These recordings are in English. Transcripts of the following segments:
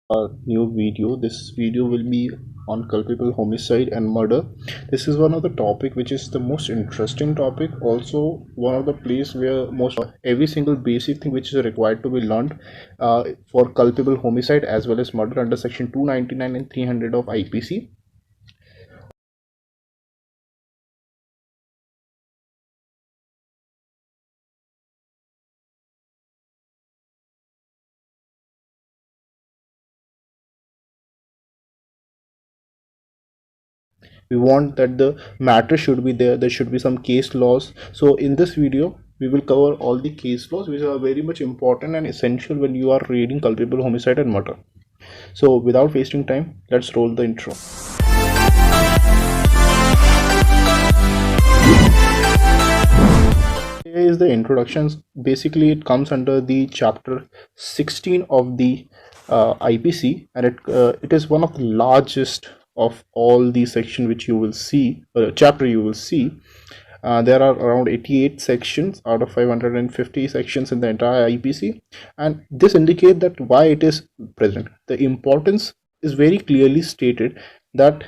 our new video. This video will be on culpable homicide and murder. This is one of the topic which is the most interesting topic, also one of the place where most every single basic thing which is required to be learned for culpable homicide as well as murder under section 299 and 300 of IPC. We want that the matter should be there should be some case laws. So in this video we will cover all the case laws which are very much important and essential when you are reading culpable homicide and murder. So without wasting time, let's roll the intro. Here is the introductions. Basically it comes under the chapter 16 of the IPC, and it is one of the largest of all the section which you will see, chapter you will see. There are around 88 sections out of 550 sections in the entire IPC, and this indicates that why it is present. The importance is very clearly stated that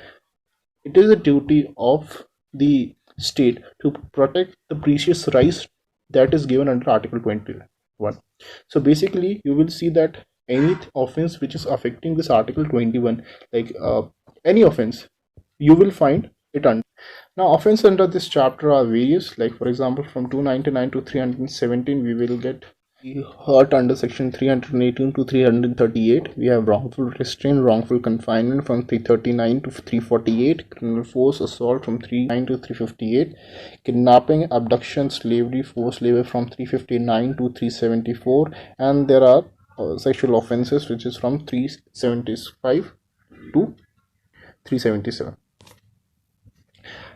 it is a duty of the state to protect the precious rights that is given under Article 21. So basically you will see that any offense which is affecting this Article 21, like any offense, you will find it under. Now offense under this chapter are various, like for example from 299 to 317 we will get hurt under section 318 to 338. We have wrongful restraint, wrongful confinement from 339 to 348, criminal force assault from 339 to 358, kidnapping, abduction, slavery, forced labor from 359 to 374, and there are sexual offenses which is from 375 to 377.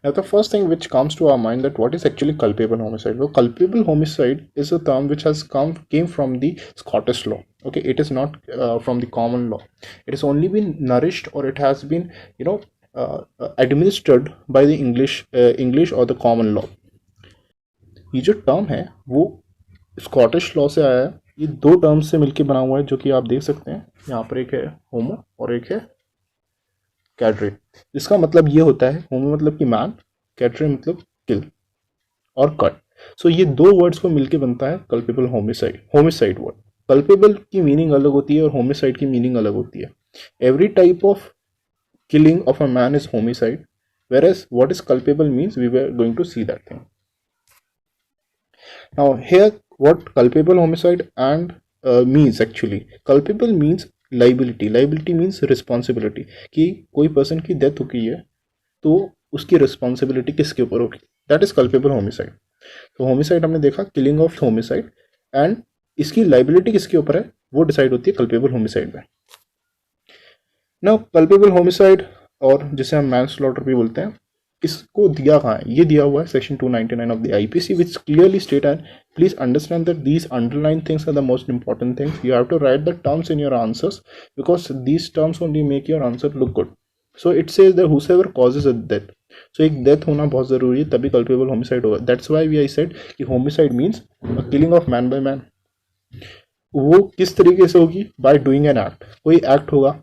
Now the first thing which comes to our mind, that what is actually culpable homicide. Well, culpable homicide is a term which has came from the Scottish law. Okay, it is not from the common law. It has only been nourished, or it has been administered by the English or the common law. ये जो term है वो Scottish law से आया है. ये दो terms से मिलके बना हुआ है, जो कि आप देख सकते हैं यहाँ पर. एक है होमो और एक है कैटरे. जिसका मतलब ये होता है, होमो मतलब कि मैन, कैटरे मतलब किल और कट. सो ये दो वर्ड्स को मिलके बनता है culpable homicide. Homicide word, culpable की मीनिंग अलग होती है और होमिसाइड की मीनिंग अलग होती है. Every type of killing of a man is homicide, whereas what is culpable means, we were going to see that thing. Now here what culpable homicide and means, actually culpable means liability. Liability means responsibility, कि कोई person की death हो गई है तो उसकी responsibility किसके ऊपर होगी. That is culpable homicide. तो होमिसाइड हमने देखा, किलिंग ऑफ होमिसाइड, एंड इसकी लाइबिलिटी किसके ऊपर है वो डिसाइड होती है कल्पेबल होमिसाइड में. नाउ कल्पेबल होमिसाइड, और जिसे हम मैनस्लॉटर भी बोलते हैं, इसको दिया कहाँ है? ये दिया हुआ है section 299 of the IPC, which clearly state. And please understand that these underlined things are the most important things. You have to write the terms in your answers, because these terms only make your answer look good. So it says that whosoever causes a death. So एक death होना बहुत जरूरी है, तभी culpable homicide होगा. That's why I said कि homicide means a killing of man by man. वो किस तरीके से होगी? By doing an act. कोई act होगा.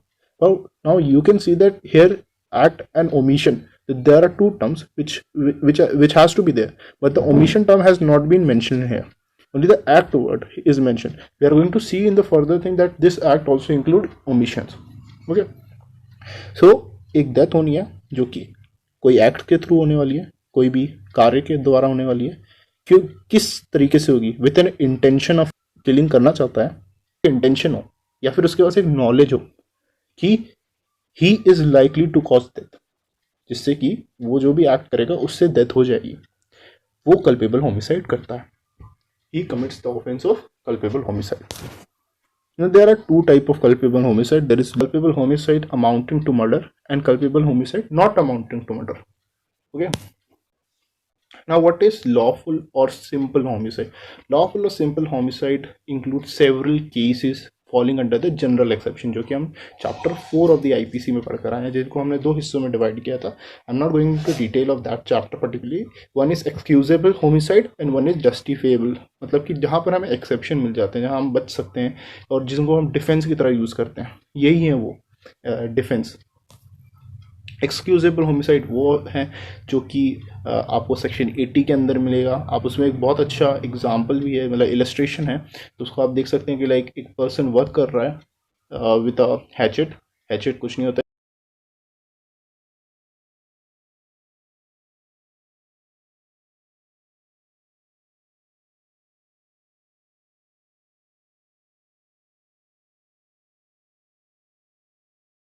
Well, now you can see that here act and omission, there are two terms which has to be there, but the omission term has not been mentioned here. Only the act word is mentioned. We are going to see in the further thing that this act also include omissions. Okay, so एक death होनी है जो कि कोई act के through होने वाली है, कोई भी कार्य के द्वारा होने वाली है. क्यों, किस तरीके से होगी? With an intention of killing करना चाहता है, इंटेंशन हो, या फिर उसके पास एक नॉलेज हो कि he is likely to cause death, जिससे कि वो जो भी एक्ट करेगा उससे डेथ हो जाएगी, वो कल्पेबल होमिसाइड करता है. He commits the offense of culpable homicide. Now there are two type of culpable homicide. There is culpable homicide amounting to murder and culpable homicide not amounting to murder. Okay. Now what is lawful or simple homicide? Lawful or simple homicide includes several cases falling under the general exception, जो कि हम chapter 4 of the IPC में पढ़कर आए हैं, जिनको हमने 2 हिस्सों में डिवाइड किया था. I am not going to detail of that chapter particularly. One is excusable homicide and one is justifiable, मतलब कि जहाँ पर हमें एक्सेप्शन मिल जाते हैं, जहाँ हम बच सकते हैं और जिनको हम डिफेंस की तरह यूज़ करते हैं, यही है वो डिफेंस. एक्सक्यूजेबल होमिसाइड वो है जो कि आपको सेक्शन 80 के अंदर मिलेगा. आप उसमें एक बहुत अच्छा एग्जांपल भी है, मतलब इलस्ट्रेशन है, तो उसको आप देख सकते हैं कि लाइक एक पर्सन वर्क कर रहा है विद अ हैचेट. हैचेट कुछ नहीं होता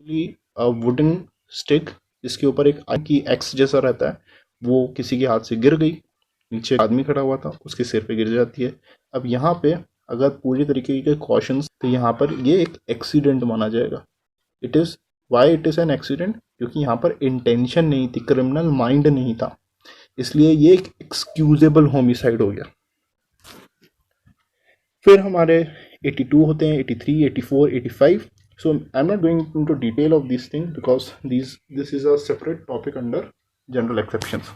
है, वुडन स्टिक जिसके ऊपर एक की एक्स जैसा रहता है, वो किसी के हाथ से गिर गई, नीचे आदमी खड़ा हुआ था, उसके सिर पे गिर जाती है. अब यहाँ पे अगर पूरी तरीके के कॉशंस, तो यहाँ पर ये एक एक्सीडेंट माना जाएगा. It is why it is an accident, क्योंकि यहाँ पर इंटेंशन नहीं थी, क्रिमिनल माइंड नहीं था, इसलिए ये एक एक्सक्यूजेबल होमिसाइड हो गया. फिर हमारे 82 होते हैं, 83, 84, 85. So I'm not going into detail of these things because this is a separate topic under general exceptions.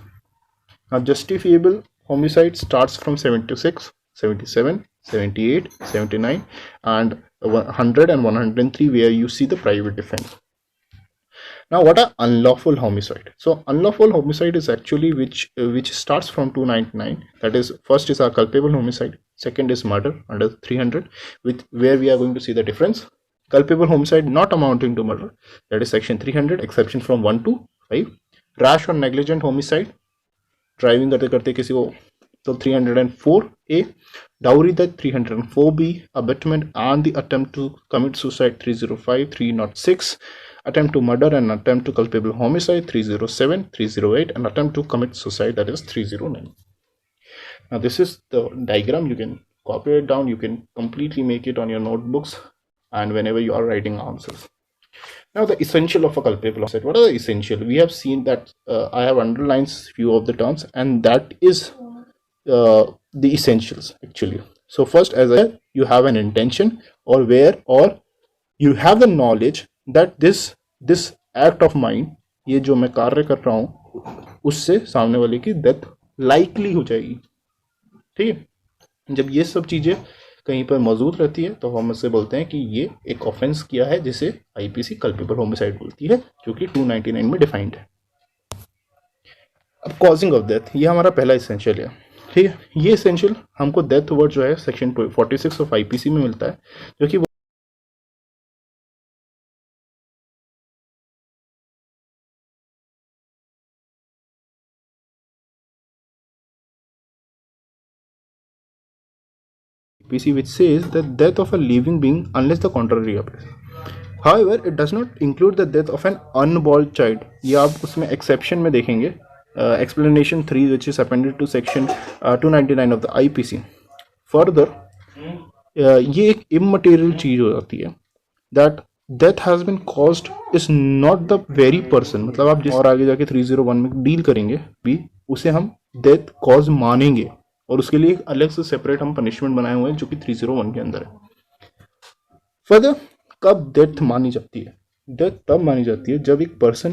Now justifiable homicide starts from 76, 77, 78, 79 and 100 and 103, where you see the private defense. Now what are unlawful homicide? So unlawful homicide is actually which starts from 299. That is, first is our culpable homicide, second is murder under 300, with where we are going to see the difference. Culpable homicide not amounting to murder, that is section 300, exception from 1 to 5. Rash or negligent homicide, driving करते करते किसी को, तो 304A. Dowry death 304B. Abetment and the attempt to commit suicide 305, 306. Attempt to murder and attempt to culpable homicide 307, 308, and attempt to commit suicide, that is 309. Now this is the diagram. You can copy it down, you can completely make it on your notebooks and whenever you are writing answers. Now the essential of a culpable homicide. What are the essential? We have seen that I have underlined few of the terms, and that is the essentials actually. So first, as I said, you have an intention, or you have the knowledge that this act of mine, ये जो मैं कार्य कर रहा हूँ, उससे सामने वाले की डेथ लाइकली हो जाएगी. ठीक है. जब ये सब चीजें कहीं पर मौजूद रहती है, तो हम उससे बोलते हैं कि ये एक ऑफेंस किया है, जिसे आईपीसी कल्पेबल होमिसाइड बोलती है, जो कि 299 में डिफाइंड है. अब कॉजिंग ऑफ डेथ, ये हमारा पहला इसेंशियल है. ठीक है. ये इसेंशियल हमको डेथ वर्ड जो है सेक्शन 46 ऑफ आईपीसी में मिलता है, जो कि PC which says the death of a living being unless the contrary appears. However, it does not include the death of an unborn child. ये आप उसमें exception में देखेंगे, explanation 3 which is appended to section 299 of the IPC. Further, ये एक immaterial चीज हो जाती है, that death has been caused is not the very person. मतलब आप जिस और आगे जाके 301 में डील करेंगे भी, उसे हम death cause मानेंगे, और उसके लिए एक अलग से सेपरेट हम पनिशमेंट बनाए हुए हैं, जो कि 301 के अंदर है. फर्दर, कब डेथ मानी जाती है? डेथ तब मानी जाती है जब एक पर्सन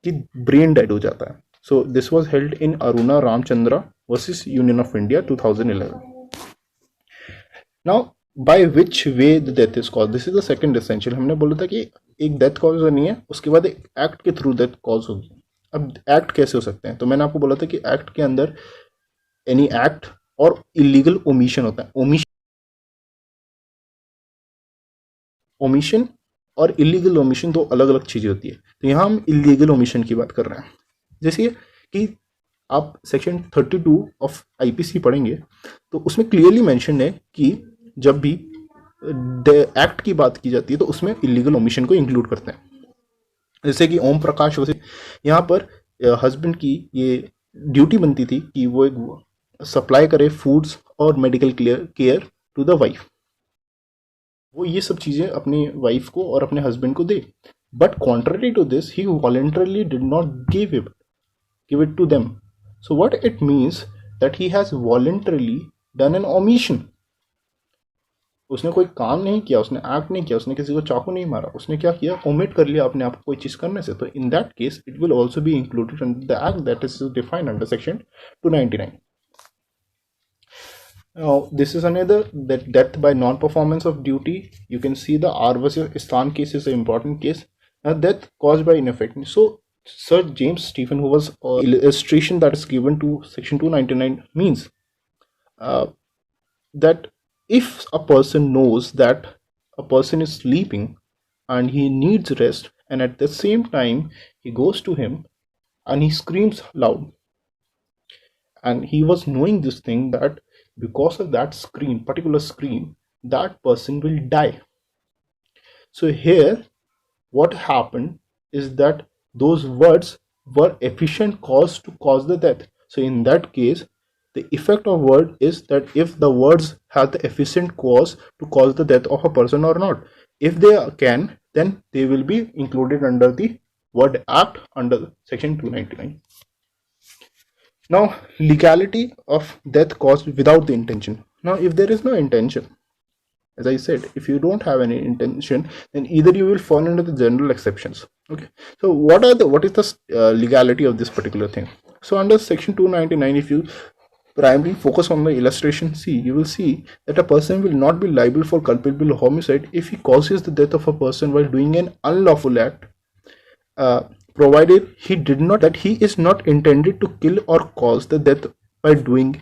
की ब्रेन डेड हो जाता है. So this was held in Aruna Ramchandra versus union of India 2011. Now by which way the death is cause, this is the second essential. हमने बोला था कि एक डेथ कॉज नहीं है, उसके बाद एक एक्ट के थ्रू डेथ कॉज होगी. अब एक्ट कैसे हो सकते हैं? तो मैंने आपको बोला था कि एक्ट के अंदर एनी एक्ट और इलीगल ओमिशन होता है. ओमिशन और इलीगल ओमिशन दो अलग अलग चीजें होती है. तो यहां हम इलीगल ओमिशन की बात कर रहे हैं. जैसे कि आप सेक्शन 32 ऑफ आईपीसी पढ़ेंगे, तो उसमें क्लियरली मेंशन है कि जब भी एक्ट की बात की जाती है, तो उसमें इलीगल ओमिशन को इंक्लूड करते हैं. जैसे कि ओम प्रकाश वैसे यहाँ पर हस्बैंड की ये ड्यूटी बनती थी कि वो एक सप्लाई करे फूड्स और medical care to the wife. वो ये सब चीज़ें अपनी वाइफ को और अपने हस्बैंड को दे, but contrary to this he voluntarily did not give it to them. So what it means that he has voluntarily done an omission. उसने कोई काम नहीं किया, उसने एक्ट नहीं किया, उसने किसी को चाकू नहीं मारा, उसने क्या किया, ओमिट कर लिया अपने आप को कोई चीज करने से, तो in that case it will also be included under the act that is defined under section 299. Now, this is another that death by non-performance of duty. You can see the R versus Istan case is an important case. Now, death caused by ineffectiveness. So, Sir James Stephen, who was illustration that is given to section 299 means uh, that if a person knows that a person is sleeping and he needs rest, and at the same time he goes to him and he screams loud, and he was knowing this thing that because of that scream, particular scream, that person will die. So here what happened is that those words were efficient cause to cause the death. So in that case, the effect of word is that if the words have the efficient cause to cause the death of a person or not. If they can, then they will be included under the word act under section 299. Now, legality of death caused without the intention. Now, if there is no intention, as I said, if you don't have any intention, then either you will fall under the general exceptions. Okay, so what is the legality of this particular thing? So under section 299, if you primarily focus on the illustration C, you will see that a person will not be liable for culpable homicide if he causes the death of a person while doing an unlawful act, provided he did not, that he is not intended to kill or cause the death by doing,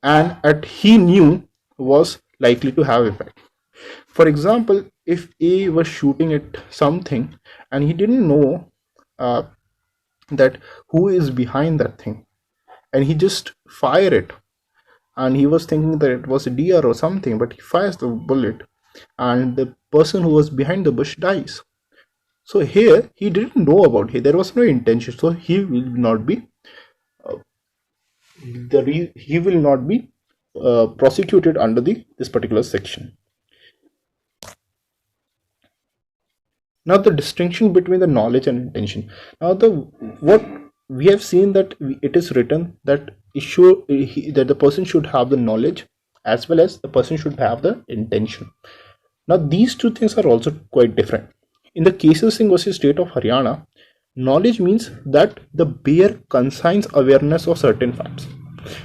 and at he knew was likely to have effect. For example, if A was shooting at something and he didn't know that who is behind that thing, and he just fire it, and he was thinking that it was a deer or something, but he fires the bullet and the person who was behind the bush dies. So here he didn't know about it, there was no intention, so he will not be prosecuted under this particular section. Now the distinction between the knowledge and intention. Now what we have seen that it is written that that the person should have the knowledge as well as the person should have the intention. Now these two things are also quite different. In the Kesar Singh versus State of Haryana, knowledge means that the bare concise awareness of certain facts,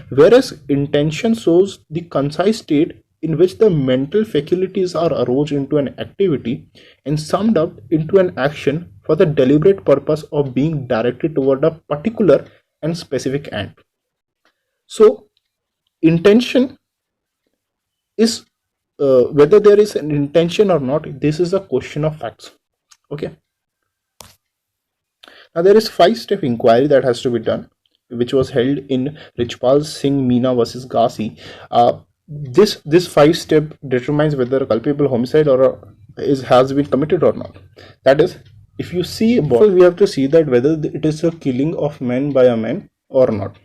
whereas intention shows the concise state in which the mental faculties are arranged into an activity and summed up into an action for the deliberate purpose of being directed toward a particular and specific end. So, intention is whether there is an intention or not, this is a question of facts. Okay. Now, there is 5-step inquiry that has to be done, which was held in Richpal Singh Meena versus Ghazi. This 5-step determines whether a culpable homicide or has been committed or not. That is, if you see a body, we have to see that whether it is a killing of men by a man or not.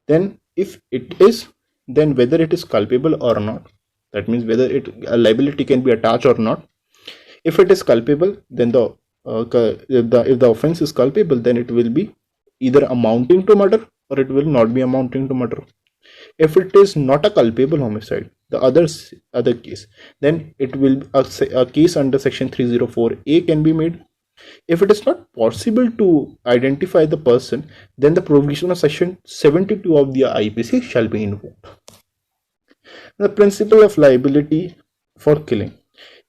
Then, if it is, then whether it is culpable or not. That means whether a liability can be attached or not. If it is culpable, then if the offense is culpable, then it will be either amounting to murder or it will not be amounting to murder. If it is not a culpable homicide, the other case, then it will a case under section 304A can be made. If it is not possible to identify the person, then the provision of section 72 of the IPC shall be invoked. The principle of liability for killing.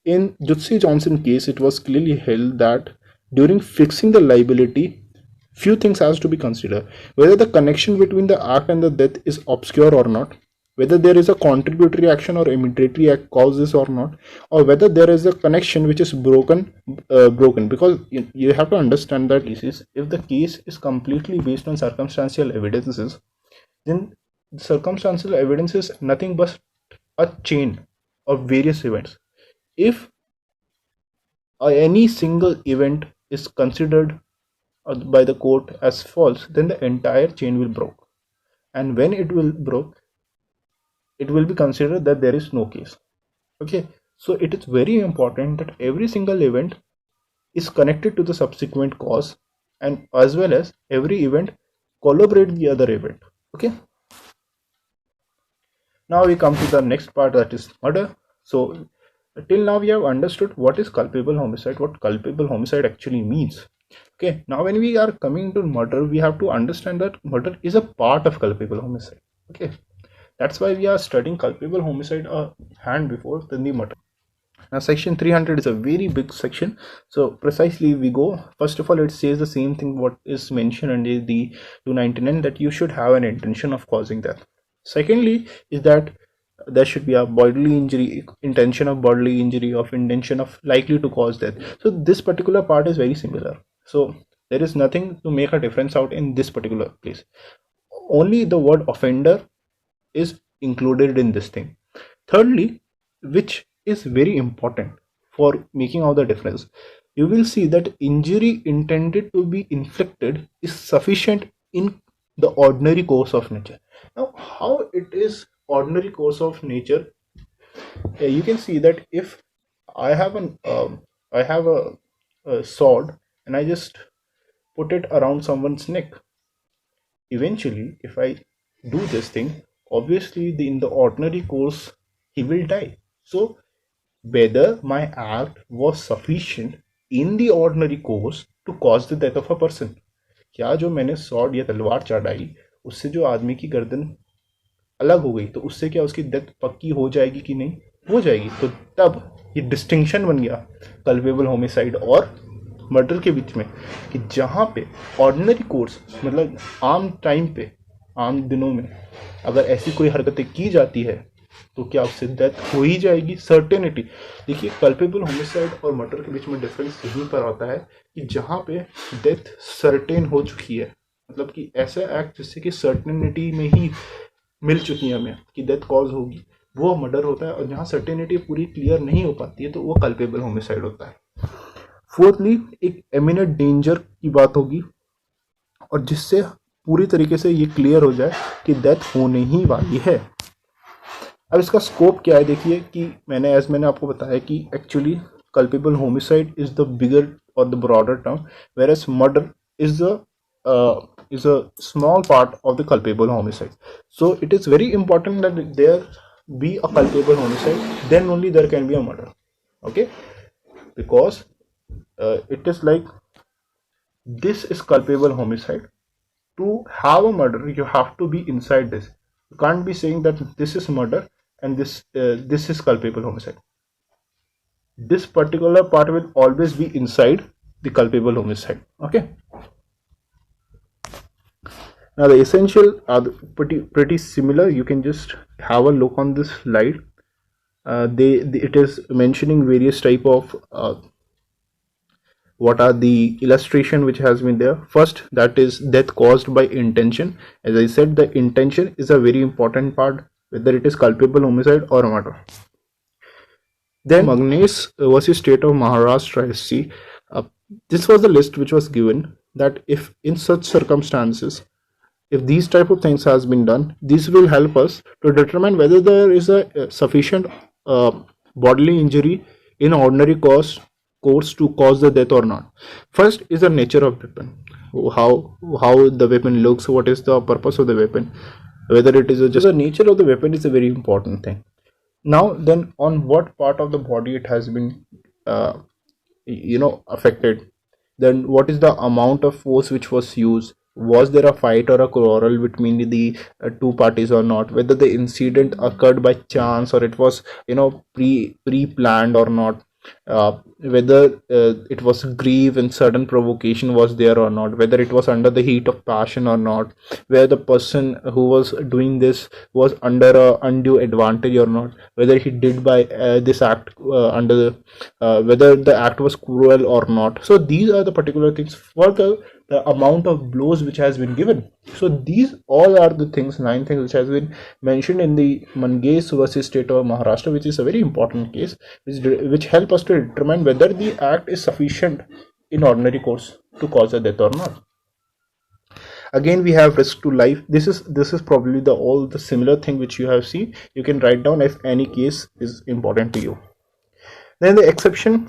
In Jutsi Johnson case, it was clearly held that during fixing the liability, few things has to be considered: whether the connection between the act and the death is obscure or not, whether there is a contributory action or immediately act causes or not, or whether there is a connection which is broken. Because you have to understand that if the case is completely based on circumstantial evidences, then circumstantial evidence is nothing but a chain of various events. If any single event is considered by the court as false, then the entire chain will break, and when it will break, it will be considered that there is no case. Okay, so it is very important that every single event is connected to the subsequent cause, and as well as every event collaborate the other event. Okay, now we come to the next part, that is murder. So till now we have understood what is culpable homicide, what culpable homicide actually means. Okay, now when we are coming to murder, we have to understand that murder is a part of culpable homicide. Okay, that's why we are studying culpable homicide a hand before than the murder. Now section 300 is a very big section, so precisely we go. First of all, it says the same thing what is mentioned under the 299, that you should have an intention of causing death. Secondly is that there should be a bodily injury, intention of bodily injury, of intention of likely to cause death. So this particular part is very similar, so there is nothing to make a difference out in this particular place. Only the word offender is included in this thing. Thirdly, which is very important for making out the difference, you will see that injury intended to be inflicted is sufficient in the ordinary course of nature. Now, how it is ordinary course of nature? You can see that if I have a sword and I just put it around someone's neck, eventually, if I do this thing, obviously in the ordinary course he will die. So whether my act was sufficient in the ordinary course to cause the death of a person, क्या जो मैंने sword या तलवार चढ़ाई उससे जो आदमी की गर्दन अलग हो गई तो उससे क्या उसकी डेथ पक्की हो जाएगी कि नहीं? हो जाएगी. तो तब ये डिस्टिंक्शन बन गया कल्पेबल होमिसाइड और मर्डर के बीच में, कि जहाँ पे ऑर्डिनरी कोर्स मतलब आम टाइम पे, आम दिनों में अगर ऐसी कोई हरकतें की जाती है तो क्या उससे डेथ हो ही जाएगी, सर्टेनिटी. देखिए, कल्पेबल होमिसाइड और मर्डर के बीच में डिफरेंस यहीं पर आता है कि जहाँ पे डेथ सर्टेन हो चुकी है, मतलब कि ऐसा एक्ट जिससे कि सर्टेनिटी में ही मिल चुकी है हमें कि डेथ कॉज होगी, वो मर्डर होता है. और जहाँ सर्टेनिटी पूरी क्लियर नहीं हो पाती है तो वो कल्पेबल होमिसाइड होता है. फोर्थली, एक इमिनेंट डेंजर की बात होगी और जिससे पूरी तरीके से ये क्लियर हो जाए कि डेथ होने ही वाली है. अब इसका स्कोप क्या है? देखिए कि मैंने आपको बताया कि actually culpable homicide is the bigger or the broader term, whereas murder is a small part of the culpable homicide. So it is very important that there be a culpable homicide, then only there can be a murder. Okay, because it is like this is culpable homicide. To have a murder, you have to be inside this. You can't be saying that this is murder and this is culpable homicide. This particular part will always be inside the culpable homicide. Okay. Now the essential are pretty similar. You can just have a look on this slide. It is mentioning various type of what are the illustration which has been there. First, that is death caused by intention. As I said, the intention is a very important part, whether it is culpable homicide or murder. Then Magnes versus State of Maharashtra SC. This was the list which was given, that if in such circumstances, if these type of things has been done, this will help us to determine whether there is a sufficient bodily injury in ordinary course to cause the death or not. First is the nature of weapon, how the weapon looks, what is the purpose of the weapon, whether it is just the nature of the weapon is a very important thing. Now then, on what part of the body it has been affected, then what is the amount of force which was used, was there a fight or a quarrel between the two parties or not, whether the incident occurred by chance or it was pre-planned or not, whether it was grief and sudden provocation was there or not, whether it was under the heat of passion or not, where the person who was doing this was under a undue advantage or not, whether he did by this act under whether the act was cruel or not. So these are the particular things for the amount of blows which has been given. So these all are the things, 9 things which has been mentioned in the Mangesh versus State of Maharashtra, which is a very important case, which help us to determine whether the act is sufficient in ordinary course to cause a death or not. Again, we have risk to life. This is probably all the similar thing which you have seen. You can write down if any case is important to you. Then the exception.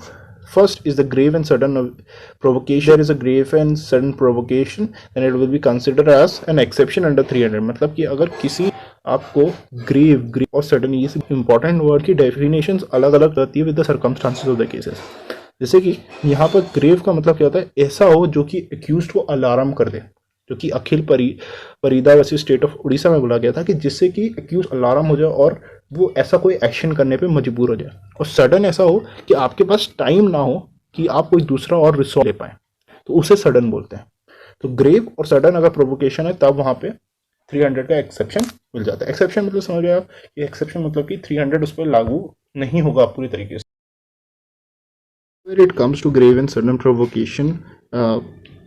First is the grave and sudden provocation. There is a grave and sudden provocation, then it will be considered as an exception under 300. मतलब कि अगर किसी आपको grave और sudden, ये important word की definitions अलग अलग रहती है with the circumstances of the cases. जैसे कि यहाँ पर ग्रेव का मतलब क्या होता है, ऐसा हो जो कि एक्यूज्ड को अलार्म कर दे, जो कि अखिल परीदा वैसे स्टेट ऑफ उड़ीसा में बोला गया था कि जिससे कि एक्यूज अलार्म हो जाए और वो ऐसा कोई एक्शन करने पे मजबूर हो जाए। और सडन ऐसा हो कि आपके पास टाइम ना हो कि आप कोई दूसरा और रिसोर्स ले पाए, तो उसे सडन बोलते हैं। तो ग्रेव और सडन अगर प्रोवोकेशन है तब वहां पे 300 का एक्सेप्शन मिल जाता है। एक्सेप्शन मतलब समझ रहे हो आप, ये एक्सेप्शन मतलब कि 300 उस पर लागू नहीं होगा पूरी तरीके से। When it comes to grave and sudden provocation,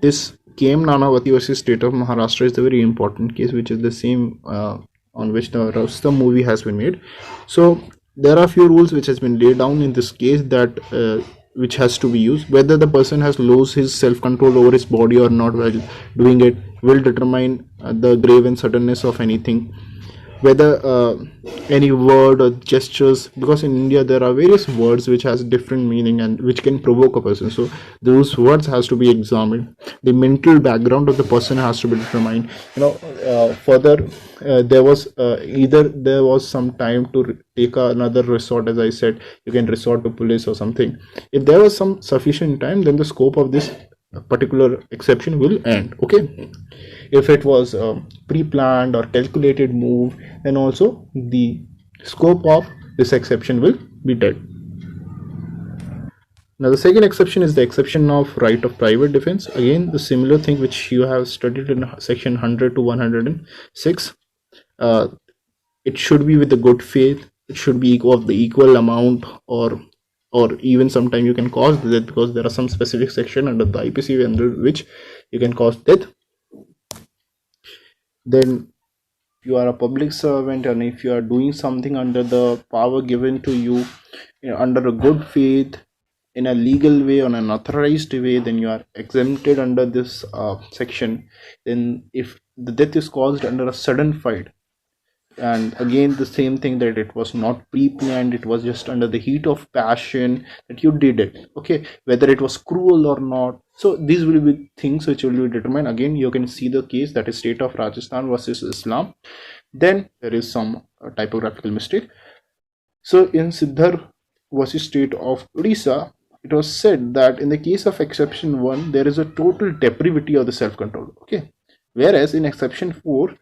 this K.M. Nanavati versus State of Maharashtra is the very important case, which is the same on which the Rustam movie has been made. So there are few rules which has been laid down in this case that which has to be used. Whether the person has lost his self-control over his body or not while doing it will determine the grave and suddenness of anything. Whether any word or gestures, because in India there are various words which has different meaning and which can provoke a person, so those words has to be examined. The mental background of the person has to be determined. Further, there was either there was some time to take another resort, as I said, you can resort to police or something. If there was some sufficient time, then the scope of this particular exception will end. Okay, if it was a pre-planned or calculated move, then also the scope of this exception will be dead. Now the second exception is the exception of right of private defense. Again, the similar thing which you have studied in section 100 to 106. It should be with the good faith, it should be of the equal amount, or even sometime you can cause death, because there are some specific section under the IPC under which you can cause death. Then if you are a public servant and if you are doing something under the power given to you, under a good faith, in a legal way, on an authorized way, then you are exempted under this section. Then if the death is caused under a sudden fight, and again the same thing, that it was not pre-planned, it was just under the heat of passion that you did it, okay, whether it was cruel or not. So these will be things which will be determined. Again, you can see the case, that is state of Rajasthan versus Islam. Then there is some typographical mistake. So in Siddhar versus state of Odisha, it was said that in the case of exception 1, there is a total depravity of the self-control, okay, whereas in exception 4,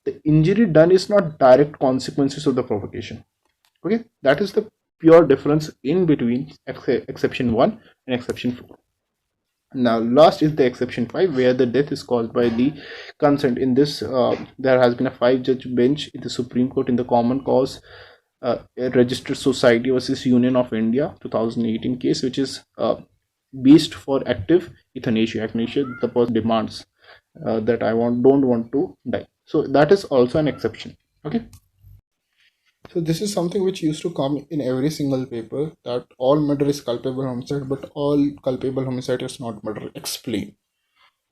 the injury done is not direct consequences of the provocation. Okay, that is the pure difference in between exception 1 and exception 4. Now last is the exception 5, where the death is caused by the consent. In this there has been a 5-judge bench in the Supreme Court in the common cause registered society versus Union of India 2018 case, which is based for active euthanasia. The person demands that I don't want to die. So that is also an exception. Okay. So this is something which used to come in every single paper, that all murder is culpable homicide, but all culpable homicide is not murder. Explain.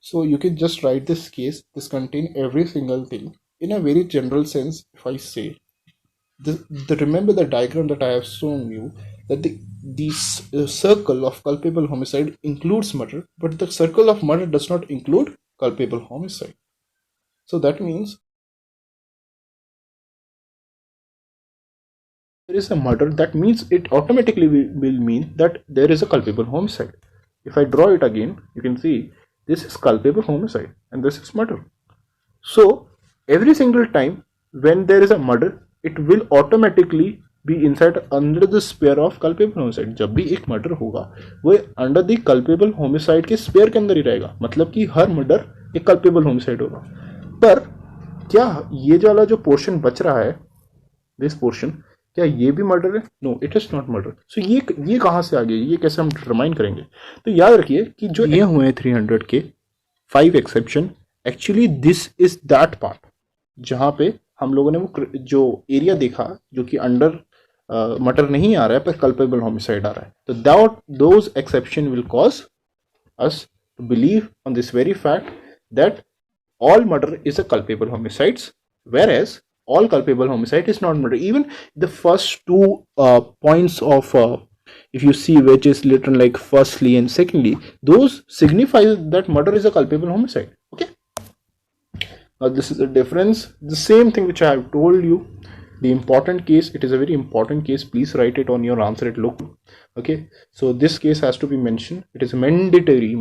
So you can just write this case. This contain every single thing in a very general sense. If I say, remember the diagram that I have shown you, that the circle of culpable homicide includes murder, but the circle of murder does not include culpable homicide. So that means there is a murder, that means it automatically will mean that there is a culpable homicide. If I draw it again, you can see this is culpable homicide and this is murder. So every single time when there is a murder, it will automatically be inside under the sphere of culpable homicide. जब भी एक murder होगा वो under the culpable homicide के spare के अंदर ही रहेगा, मतलब कि हर मर्डर एक culpable homicide होगा. पर क्या ये वाला जो पोर्शन बच रहा है, दिस पोर्शन, क्या ये भी मर्डर है? No, it is not murder. So ये कहां से आ गया, ये कैसे हम डिटरमाइन करेंगे? तो याद रखिए कि जो ये हुए 300 के 5 exception, actually this is that part जहां पे हम लोगों ने वो जो एरिया देखा जो कि अंडर मर्डर नहीं आ रहा है पर कल्पेबल होमिसाइड आ रहा है. तो those exception will cause us to believe on this very fact that all murder is a culpable homicides, whereas all culpable homicide is not murder. Even the first two points of if you see which is written like firstly and secondly, those signify that murder is a culpable homicide. Okay. Now this is the difference, the same thing which I have told you. The important case, it is a very important case, please write it on your answer it look. Okay, so this case has to be mentioned, it is mandatory.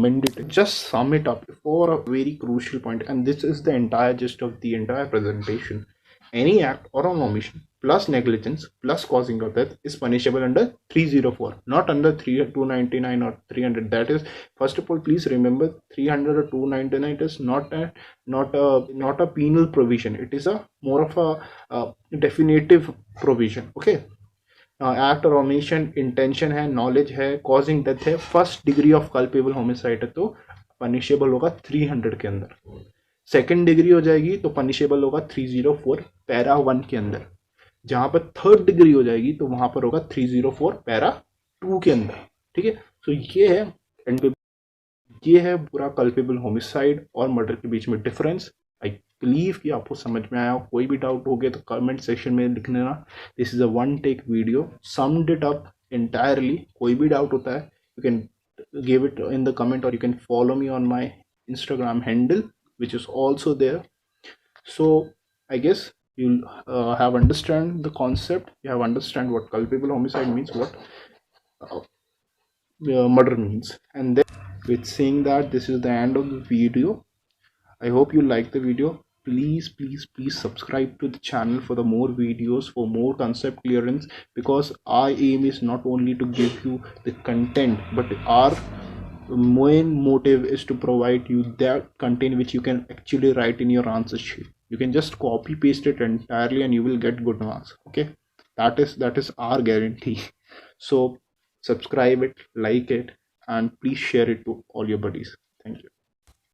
Just sum it up for a very crucial point, and this is the entire gist of the entire presentation. Any act or an omission plus negligence plus causing of death is punishable under 304, not under 299 or 300. That is, first of all, please remember 300 or 299 is not a penal provision. It is a more of a definitive provision. Okay, act और omission intention है, knowledge है, causing death है, first degree of culpable homicide है तो punishable होगा 300 के अंदर. Second degree हो जाएगी तो पनिशेबल होगा 304 पैरा 1 के अंदर. जहां पर थर्ड डिग्री हो जाएगी तो वहां पर होगा 304 पैरा 2 के अंदर. ठीक है, तो ये है पूरा कल्पेबल होमिसाइड और मर्डर के बीच में डिफरेंस. आई बिलीव कि आपको समझ में आया. कोई भी डाउट हो गया तो कमेंट सेक्शन में लिख लेना. This is a one take video, summed it up entirely. कोई भी डाउट होता है you can give it in the comment, or you can follow me on my Instagram handle, which is also there. So I guess you'll have understand the concept, you have understand what culpable homicide means, what murder means. And then with saying that, this is the end of the video. I hope you like the video. Please subscribe to the channel for the more videos, for more concept clearance, because our aim is not only to give you the content, but our main motive is to provide you that content which you can actually write in your answer sheet. You can just copy paste it entirely and you will get good marks. Okay, that is our guarantee. So subscribe it, like it, and please share it to all your buddies. Thank you.